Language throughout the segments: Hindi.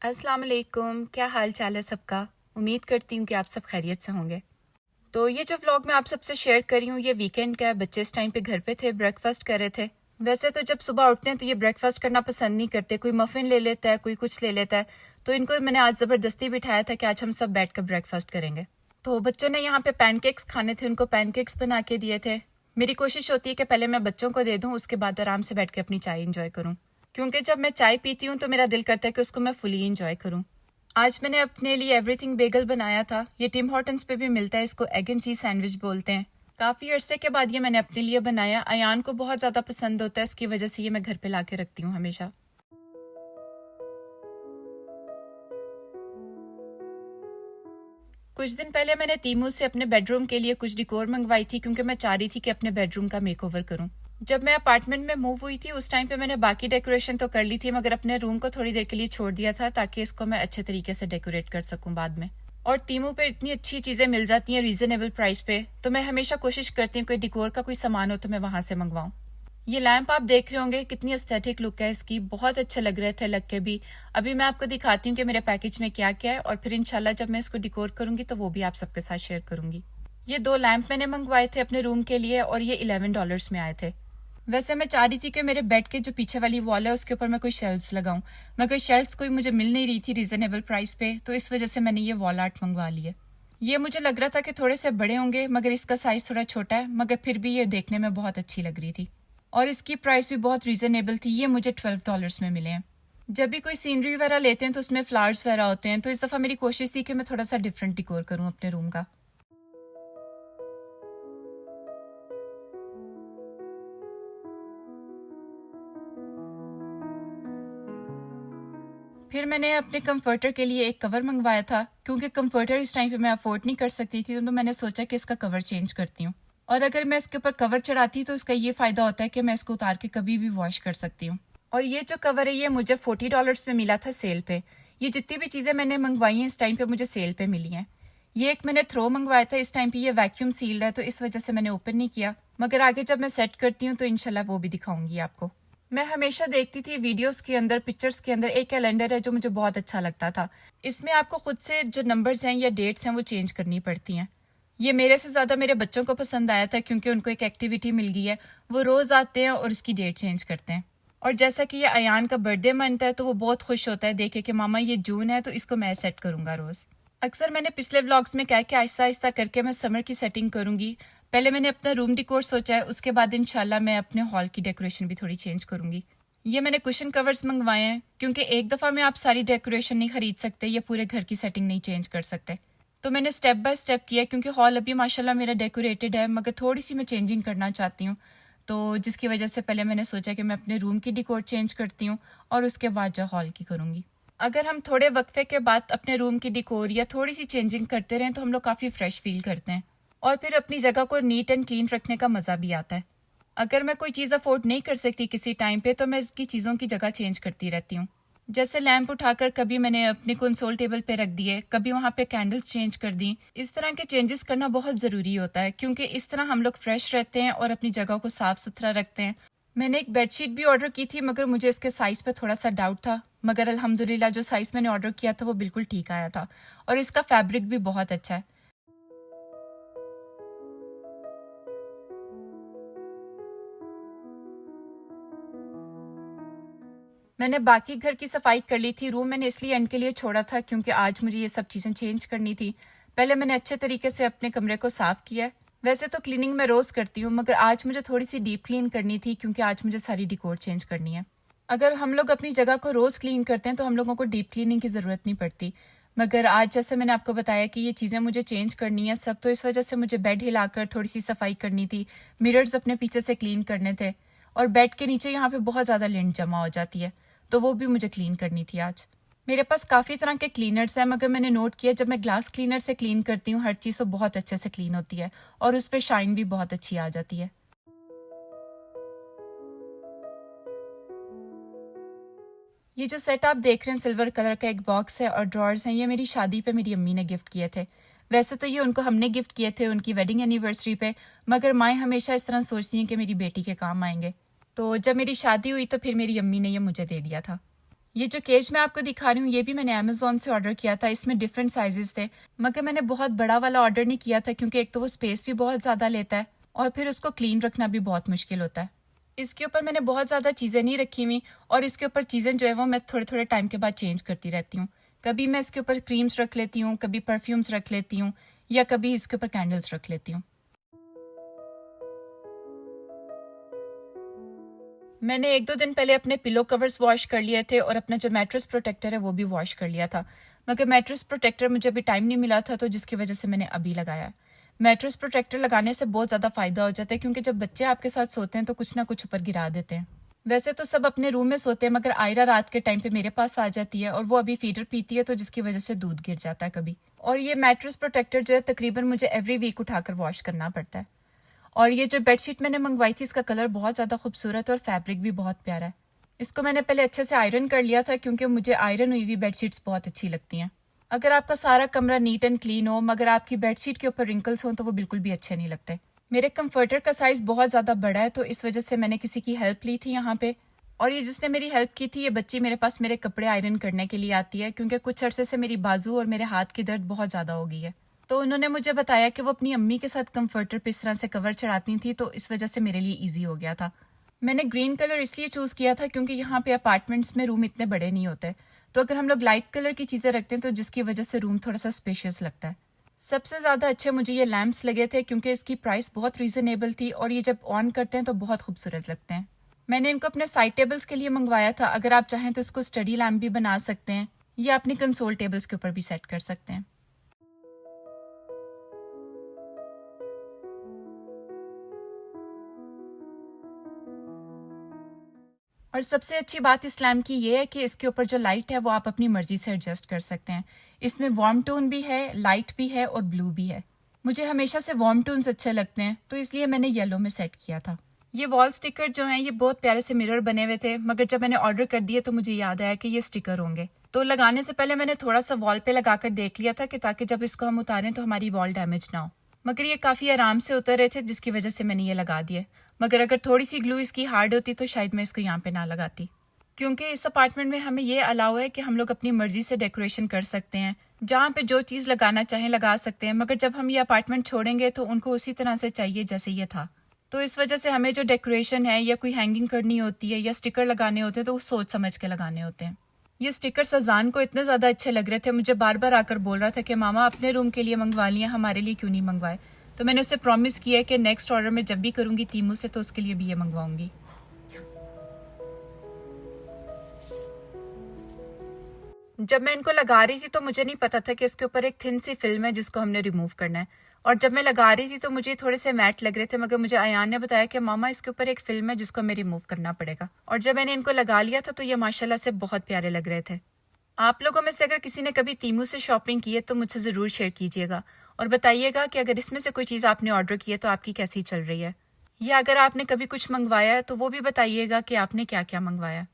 अस्सलाम वालेकुम, क्या हाल चाल है सबका। उम्मीद करती हूँ कि आप सब खैरियत से होंगे। तो ये जो व्लॉग मैं आप सबसे शेयर कर रही हूँ ये वीकेंड का है। बच्चे इस टाइम पे घर पे थे, ब्रेकफास्ट कर रहे थे। वैसे तो जब सुबह उठते हैं तो ये ब्रेकफास्ट करना पसंद नहीं करते, कोई मफिन ले लेता है, कोई कुछ ले लेता है। तो इनको मैंने आज ज़बरदस्ती बिठाया था कि आज हम सब बैठ कर ब्रेकफास्ट करेंगे। तो बच्चों ने यहाँ पे पैनकेक्स खाने थे, उनको पैनकेक्स बना के दिए थे। मेरी कोशिश होती है कि पहले मैं बच्चों को दे दूँ, उसके बाद आराम से बैठ के अपनी चाय इंजॉय करूँ, क्योंकि जब मैं चाय पीती हूँ तो मेरा दिल करता है कि उसको मैं फुली इंजॉय करूँ। आज मैंने अपने लिए एवरीथिंग बेगल बनाया था। ये टिम हॉर्टन्स पे भी मिलता है, इसको एग एंड चीज सैंडविच बोलते हैं। काफ़ी अरसे के बाद ये मैंने अपने लिए बनाया। अयान को बहुत ज़्यादा पसंद होता है, इसकी वजह से ये मैं घर पे ला के रखती हूँ हमेशा। कुछ दिन पहले मैंने तीमू से अपने बेडरूम के लिए कुछ डिकोर मंगवाई थी, क्योंकि मैं चाह रही थी कि अपने बेडरूम का मेकओवर करूं। जब मैं अपार्टमेंट में मूव हुई थी उस टाइम पे मैंने बाकी डेकोरेशन तो कर ली थी, मगर अपने रूम को थोड़ी देर के लिए छोड़ दिया था ताकि इसको मैं अच्छे तरीके से डेकोरेट कर सकूं बाद में। और तीमू पे इतनी अच्छी चीज़ें मिल जाती हैं रीजनेबल प्राइस पे, तो मैं हमेशा कोशिश करती हूँ कोई डिकोर का कोई सामान हो तो मैं वहां से मंगवाऊँ। ये लैंप आप देख रहे होंगे, कितनी एस्थेटिक लुक है इसकी, बहुत अच्छे लग रहे थे लग के भी। अभी मैं आपको दिखाती हूँ कि मेरे पैकेज में क्या क्या है, और फिर इंशाल्लाह जब मैं इसको डिकोर करूंगी तो वो भी आप सबके साथ शेयर करूंगी। ये 2 लैंप मैंने मंगवाए थे अपने रूम के लिए और ये $11 में आए थे। वैसे मैं चाह रही थी कि मेरे बेड के जो पीछे वाली वॉल है उसके ऊपर मैं कोई शेल्फ्स लगाऊं, मगर शेल्फ्स कोई मुझे मिल नहीं रही थी रीजनेबल प्राइस पे, तो इस वजह से मैंने ये वॉल आर्ट मंगवा लिए। ये मुझे लग रहा था कि थोड़े से बड़े होंगे, मगर इसका साइज थोड़ा छोटा है, मगर फिर भी ये देखने में बहुत अच्छी लग रही थी और इसकी प्राइस भी बहुत रीजनेबल थी। ये मुझे $12 में मिले हैं। जब भी कोई सीनरी वगैरह लेते हैं तो उसमें फ्लावर्स वगैरह होते हैं, तो इस दफ़ा मेरी कोशिश थी कि मैं थोड़ा सा डिफरेंट डिकोर करूं अपने रूम का। फिर मैंने अपने कंफर्टर के लिए एक कवर मंगवाया था, क्योंकि कंफर्टर इस टाइम पे मैं अफोर्ड नहीं कर सकती थी, तो मैंने सोचा कि इसका कवर चेंज करती हूँ। और अगर मैं इसके ऊपर कवर चढ़ाती तो इसका ये फ़ायदा होता है कि मैं इसको उतार के कभी भी वॉश कर सकती हूँ। और ये जो कवर है ये मुझे $40 में मिला था सेल पे। ये जितनी भी चीज़ें मैंने मंगवाई हैं इस टाइम पे मुझे सेल पे मिली हैं। ये एक मैंने थ्रो मंगवाया था, इस टाइम पे ये वैक्यूम सील्ड है तो इस वजह से मैंने ओपन नहीं किया, मगर आगे जब मैं सेट करती हूँ तो इंशाल्लाह वो भी दिखाऊंगी आपको। मैं हमेशा देखती थी वीडियोस के अंदर, पिक्चर्स के अंदर एक कैलेंडर है जो मुझे बहुत अच्छा लगता था। इसमें आपको खुद से जो नंबर्स हैं या डेट्स हैं वो चेंज करनी पड़ती हैं। ये मेरे से ज़्यादा मेरे बच्चों को पसंद आया था, क्योंकि उनको एक एक्टिविटी मिल गई है, वो रोज़ आते हैं और उसकी डेट चेंज करते हैं। और जैसा कि ये अयान का बर्थडे मंथ है तो वो बहुत खुश होता है देखे कि मामा ये जून है तो इसको मैं सेट करूंगा रोज़। अक्सर मैंने पिछले व्लॉग्स में कहा कि आहिस्ता आहिस्ता करके मैं समर की सेटिंग करूंगी। पहले मैंने अपना रूम डिकोर सोचा है, उसके बाद इंशाल्लाह मैं अपने हॉल की डेकोरेशन भी थोड़ी चेंज करूंगी। ये मैंने कुशन कवर्स मंगवाए हैं, क्योंकि एक दफ़ा में आप सारी डेकोरेशन नहीं खरीद सकते या पूरे घर की सेटिंग नहीं चेंज कर सकते। तो मैंने स्टेप बाय स्टेप किया, क्योंकि हॉल अभी माशाल्लाह मेरा डेकोरेटेड है, मगर थोड़ी सी मैं चेंजिंग करना चाहती हूँ। तो जिसकी वजह से पहले मैंने सोचा कि मैं अपने रूम की डिकोर चेंज करती हूँ और उसके बाद जो हॉल की करूँगी। अगर हम थोड़े वक्फे के बाद अपने रूम की डिकोर या थोड़ी सी चेंजिंग करते रहें तो हम लोग काफ़ी फ्रेश फील करते हैं और फिर अपनी जगह को नीट एंड क्लीन रखने का मज़ा भी आता है। अगर मैं कोई चीज़ अफोर्ड नहीं कर सकती किसी टाइम पे तो मैं उसकी चीज़ों की जगह चेंज करती रहती हूँ। जैसे लैंप उठाकर कभी मैंने अपने कंसोल टेबल पे रख दिए, कभी वहाँ पे कैंडल्स चेंज कर दी। इस तरह के चेंजेस करना बहुत ज़रूरी होता है, क्योंकि इस तरह हम लोग फ्रेश रहते हैं और अपनी जगह को साफ सुथरा रखते हैं। मैंने एक बेडशीट भी ऑर्डर की थी, मगर मुझे इसके साइज़ पे थोड़ा सा डाउट था, मगर अल्हम्दुलिल्लाह जो साइज़ मैंने ऑर्डर किया था वो बिल्कुल ठीक आया था और इसका फैब्रिक भी बहुत अच्छा है। मैंने बाकी घर की सफाई कर ली थी, रूम मैंने इसलिए एंड के लिए छोड़ा था क्योंकि आज मुझे ये सब चीज़ें चेंज करनी थी। पहले मैंने अच्छे तरीके से अपने कमरे को साफ़ किया है। वैसे तो क्लीनिंग मैं रोज़ करती हूँ, मगर आज मुझे थोड़ी सी डीप क्लीन करनी थी क्योंकि आज मुझे सारी डिकोर चेंज करनी है। अगर हम लोग अपनी जगह को रोज़ क्लीन करते हैं तो हम लोगों को डीप क्लीनिंग की ज़रूरत नहीं पड़ती, मगर आज जैसे मैंने आपको बताया कि ये चीज़ें मुझे चेंज करनी है सब, तो इस वजह से मुझे बेड हिलाकर थोड़ी सी सफाई करनी थी, मिरर्स अपने पीछे से क्लीन करने थे और बेड के नीचे यहाँ पे बहुत ज़्यादा लिंट जमा हो जाती है, तो वो भी मुझे क्लीन करनी थी आज। मेरे पास काफ़ी तरह के क्लीनर्स हैं, मगर मैंने नोट किया जब मैं ग्लास क्लीनर से क्लीन करती हूँ हर चीज़ तो बहुत अच्छे से क्लीन होती है और उस पर शाइन भी बहुत अच्छी आ जाती है। ये जो सेट आप देख रहे हैं सिल्वर कलर का एक बॉक्स है और ड्रॉर्स हैं, ये मेरी शादी पे मेरी अम्मी ने गिफ्ट किए थे। वैसे तो ये उनको हमने गिफ्ट किए थे उनकी वेडिंग एनिवर्सरी पे, मगर माएँ हमेशा इस तरह सोचती हैं कि मेरी बेटी के काम आएंगे। तो जब मेरी शादी हुई तो फिर मेरी अम्मी ने ये मुझे दे दिया था। ये जो केज मैं आपको दिखा रही हूँ ये भी मैंने अमेजोन से ऑर्डर किया था। इसमें डिफरेंट साइजेस थे, मगर मैंने बहुत बड़ा वाला ऑर्डर नहीं किया था क्योंकि एक तो वो स्पेस भी बहुत ज़्यादा लेता है और फिर उसको क्लीन रखना भी बहुत मुश्किल होता है। इसके ऊपर मैंने बहुत ज़्यादा चीज़ें नहीं रखी हुई और इसके ऊपर चीज़ें जो है वो मैं थोड़े थोड़े टाइम के बाद चेंज करती रहती हूँ। कभी मैं इसके ऊपर क्रीम्स रख लेती हूँ, कभी परफ्यूम्स रख लेती हूँ, या कभी इसके ऊपर कैंडल्स रख लेती हूँ। मैंने 1-2 दिन पहले अपने पिलो कवर्स वॉश कर लिए थे और अपना जो मैट्रेस प्रोटेक्टर है वो भी वॉश कर लिया था, मगर मैट्रेस प्रोटेक्टर मुझे अभी टाइम नहीं मिला था, तो जिसकी वजह से मैंने अभी लगाया। मैट्रेस प्रोटेक्टर लगाने से बहुत ज़्यादा फ़ायदा हो जाता है क्योंकि जब बच्चे आपके साथ सोते हैं तो कुछ ना कुछ ऊपर गिरा देते हैं। वैसे तो सब अपने रूम में सोते हैं, मगर आयरा रात के टाइम पे मेरे पास आ जाती है और वो अभी फीडर पीती है, तो जिसकी वजह से दूध गिर जाता है कभी। और ये मैट्रेस प्रोटेक्टर जो है तकरीबन मुझे एवरी वीक उठाकर वॉश करना पड़ता है। और ये जो बेडशीट मैंने मंगवाई थी इसका कलर बहुत ज़्यादा खूबसूरत है और फैब्रिक भी बहुत प्यारा है। इसको मैंने पहले अच्छे से आयरन कर लिया था क्योंकि मुझे आयरन हुई हुई बेडशीट्स बहुत अच्छी लगती हैं। अगर आपका सारा कमरा नीट एंड क्लीन हो मगर आपकी बेडशीट के ऊपर रिंकल्स हों तो वो बिल्कुल भी अच्छे नहीं लगते। मेरे कंफर्टर का साइज़ बहुत ज़्यादा बड़ा है, तो इस वजह से मैंने किसी की हेल्प ली थी यहाँ पे। और ये जिसने मेरी हेल्प की थी ये बच्ची मेरे पास मेरे कपड़े आयरन करने के लिए आती है क्योंकि कुछ अरसे से मेरी बाजू और मेरे हाथ की दर्द बहुत ज़्यादा हो गई है। तो उन्होंने मुझे बताया कि वो अपनी अम्मी के साथ कंफर्टर पे इस तरह से कवर चढ़ाती थी, तो इस वजह से मेरे लिए ईजी हो गया था। मैंने ग्रीन कलर इसलिए चूज़ किया था क्योंकि यहाँ पे अपार्टमेंट्स में रूम इतने बड़े नहीं होते, तो अगर हम लोग लाइट कलर की चीज़ें रखते हैं तो जिसकी वजह से रूम थोड़ा सा स्पेशियस लगता है। सबसे ज़्यादा अच्छे मुझे ये लैम्प्स लगे थे क्योंकि इसकी प्राइस बहुत रीज़नेबल थी और ये जब ऑन करते हैं तो बहुत खूबसूरत लगते हैं। मैंने इनको अपने साइड टेबल्स के लिए मंगवाया था। अगर आप चाहें तो इसको स्टडी लैम्प भी बना सकते हैं या अपनी कंसोल टेबल्स के ऊपर भी सेट कर सकते हैं। और सबसे अच्छी बात इस लैम्प की ये है कि इसके ऊपर जो लाइट है वो आप अपनी मर्जी से एडजस्ट कर सकते हैं। इसमें वार्म टोन भी है, लाइट भी है और ब्लू भी है। मुझे हमेशा से वार्म टोन्स अच्छे लगते हैं, तो इसलिए मैंने येलो में सेट किया था। ये वॉल स्टिकर जो हैं ये बहुत प्यारे से मिरर बने हुए थे, मगर जब मैंने ऑर्डर कर दिए तो मुझे याद आया कि ये स्टिकर होंगे, तो लगाने से पहले मैंने थोड़ा सा वॉल पे लगाकर देख लिया था कि ताकि जब इसको हम उतारें तो हमारी वॉल डैमेज ना हो। मगर ये काफ़ी आराम से उतर रहे थे जिसकी वजह से मैंने ये लगा दिए। मगर अगर थोड़ी सी ग्लू इसकी हार्ड होती तो शायद मैं इसको यहाँ पे ना लगाती, क्योंकि इस अपार्टमेंट में हमें ये अलाउ है कि हम लोग अपनी मर्जी से डेकोरेशन कर सकते हैं, जहाँ पे जो चीज़ लगाना चाहें लगा सकते हैं। मगर जब हम ये अपार्टमेंट छोड़ेंगे तो उनको उसी तरह से चाहिए जैसे ये था, तो इस वजह से हमें जो डेकोरेशन है या कोई हैंगिंग करनी होती है या स्टिकर लगाने होते हैं तो वो सोच समझ के लगाने होते हैं। ये स्टिकर सजान को इतने ज़्यादा अच्छे लग रहे थे, मुझे बार बार आकर बोल रहा था कि मामा अपने रूम के लिए मंगवा लिया, हमारे लिए क्यों नहीं मंगवाए। तो मैंने उससे प्रॉमिस किया है कि नेक्स्ट ऑर्डर में जब भी करूँगी तीमू से तो उसके लिए भी ये मंगवाऊंगी। जब मैं इनको लगा रही थी तो मुझे नहीं पता था कि इसके ऊपर एक थिन सी फिल्म है जिसको हमने रिमूव करना है। और जब मैं लगा रही थी तो मुझे थोड़े से मैट लग रहे थे, मगर मुझे अयान ने बताया कि मामा इसके ऊपर एक फिल्म है जिसको हमें रिमूव करना पड़ेगा। और जब मैंने इनको लगा लिया था तो ये माशाल्लाह से बहुत प्यारे लग रहे थे। आप लोगों में से अगर किसी ने कभी तीमू से शॉपिंग की है तो मुझसे ज़रूर शेयर कीजिएगा और बताइएगा कि अगर इसमें से कोई चीज़ आपने ऑर्डर की है तो आपकी कैसी चल रही है, या अगर आपने कभी कुछ मंगवाया है तो वो भी बताइएगा कि आपने क्या क्या मंगवाया।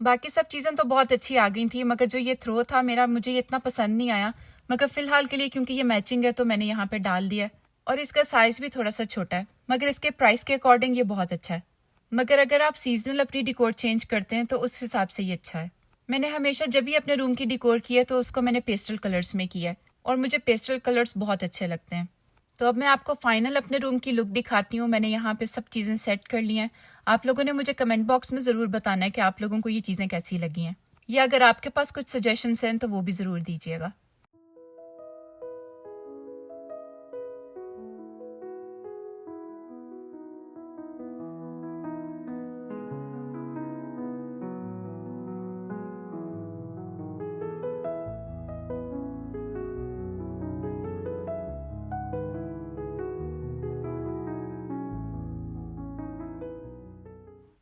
बाकी सब चीज़ें तो बहुत अच्छी आ गई थी, मगर जो ये थ्रो था मेरा मुझे ये इतना पसंद नहीं आया। मगर फ़िलहाल के लिए क्योंकि ये मैचिंग है तो मैंने यहाँ पे डाल दिया है और इसका साइज़ भी थोड़ा सा छोटा है, मगर इसके प्राइस के अकॉर्डिंग ये बहुत अच्छा है। मगर अगर आप सीजनल अपनी डिकोर चेंज करते हैं तो उस हिसाब से ये अच्छा है। मैंने हमेशा जब भी अपने रूम की डिकोर की है तो उसको मैंने पेस्टल कलर्स में किया है और मुझे पेस्टल कलर्स बहुत अच्छे लगते हैं। तो अब मैं आपको फाइनल अपने रूम की लुक दिखाती हूँ। मैंने यहाँ पे सब चीज़ें सेट कर ली हैं। आप लोगों ने मुझे कमेंट बॉक्स में ज़रूर बताना है कि आप लोगों को ये चीज़ें कैसी लगी हैं, या अगर आपके पास कुछ सजेशंस हैं तो वो भी ज़रूर दीजिएगा।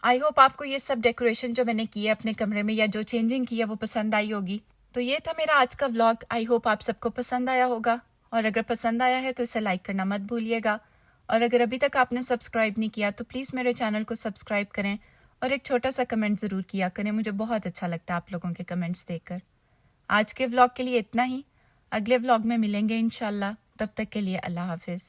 आई होप आपको ये सब डेकोरेशन जो मैंने की है अपने कमरे में या जो चेंजिंग की है वो पसंद आई होगी। तो ये था मेरा आज का व्लॉग। आई होप आप सबको पसंद आया होगा, और अगर पसंद आया है तो इसे लाइक करना मत भूलिएगा। और अगर अभी तक आपने सब्सक्राइब नहीं किया तो प्लीज़ मेरे चैनल को सब्सक्राइब करें और एक छोटा सा कमेंट ज़रूर किया करें। मुझे बहुत अच्छा लगता है आप लोगों के कमेंट्स देखकर। आज के व्लॉग के लिए इतना ही। अगले व्लॉग में मिलेंगे इंशाल्लाह। तब तक के लिए अल्लाह हाफिज़।